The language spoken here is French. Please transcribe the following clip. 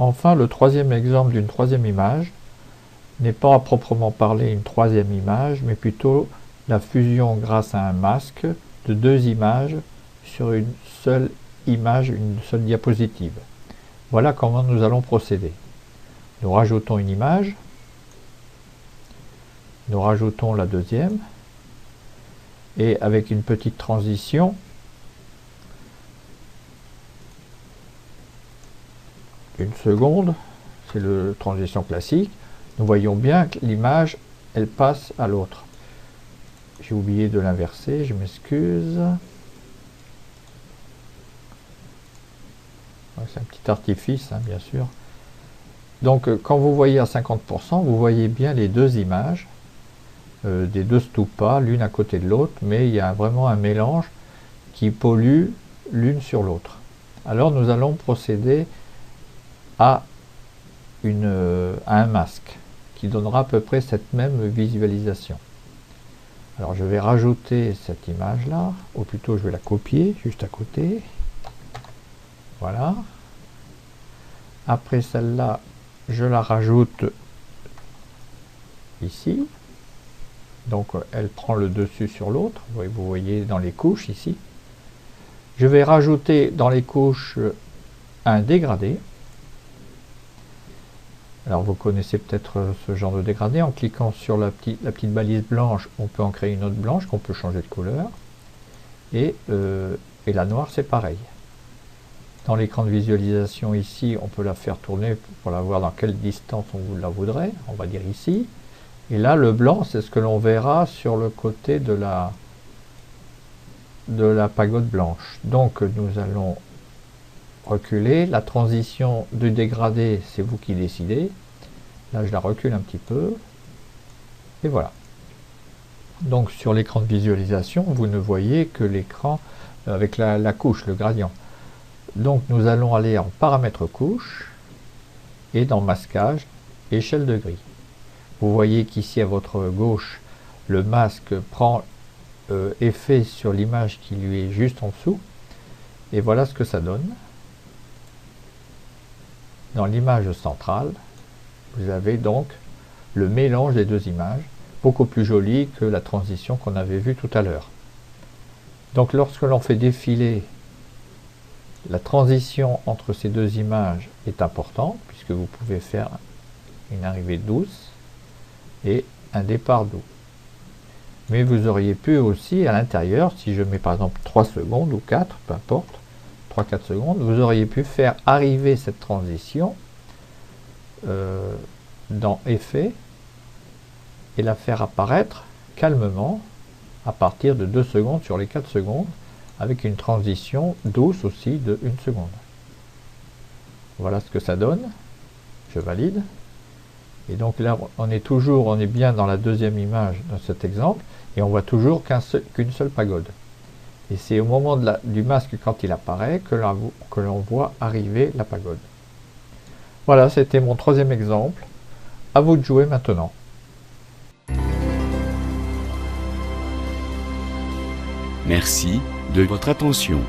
Enfin, le troisième exemple d'une troisième image n'est pas à proprement parler une troisième image, mais plutôt la fusion grâce à un masque de deux images sur une seule image, une seule diapositive. Voilà comment nous allons procéder. Nous rajoutons une image, nous rajoutons la deuxième, et avec une petite transition, une seconde, c'est la transition classique, nous voyons bien que l'image, elle passe à l'autre. J'ai oublié de l'inverser, je m'excuse. C'est un petit artifice, hein, bien sûr. Donc, quand vous voyez à 50%, vous voyez bien les deux images des deux stupas, l'une à côté de l'autre, mais il y a vraiment un mélange qui pollue l'une sur l'autre. Alors, nous allons procéder à un masque qui donnera à peu près cette même visualisation. Alors je vais rajouter cette image là, ou plutôt je vais la copier juste à côté. Voilà. Après celle-là, je la rajoute ici. Donc elle prend le dessus sur l'autre. Vous voyez dans les couches ici. Je vais rajouter dans les couches un dégradé. Alors vous connaissez peut-être ce genre de dégradé. En cliquant sur la petite balise blanche, on peut en créer une autre blanche qu'on peut changer de couleur. Et la noire, c'est pareil. Dans l'écran de visualisation ici, on peut la faire tourner pour la voir dans quelle distance on la voudrait. On va dire ici. Et là, le blanc, c'est ce que l'on verra sur le côté de la pagode blanche. Donc nous allons reculer. La transition du dégradé, c'est vous qui décidez. Là, je la recule un petit peu. Et voilà. Donc sur l'écran de visualisation, vous ne voyez que l'écran avec la couche, le gradient. Donc nous allons aller en paramètres couche et dans masquage, échelle de gris. Vous voyez qu'ici à votre gauche, le masque prend effet sur l'image qui lui est juste en dessous. Et voilà ce que ça donne. Dans l'image centrale, vous avez donc le mélange des deux images, beaucoup plus joli que la transition qu'on avait vue tout à l'heure. Donc lorsque l'on fait défiler, la transition entre ces deux images est importante, puisque vous pouvez faire une arrivée douce et un départ doux. Mais vous auriez pu aussi à l'intérieur, si je mets par exemple 3 secondes ou 4, peu importe, 3-4 secondes, vous auriez pu faire arriver cette transition dans Effet et la faire apparaître calmement à partir de 2 secondes sur les 4 secondes avec une transition douce aussi de 1 seconde. Voilà ce que ça donne. Je valide. Et donc là, on est bien dans la deuxième image dans cet exemple et on voit toujours qu'une seule pagode. Et c'est au moment du masque, quand il apparaît, que l'on voit arriver la pagode. Voilà, c'était mon troisième exemple. À vous de jouer maintenant. Merci de votre attention.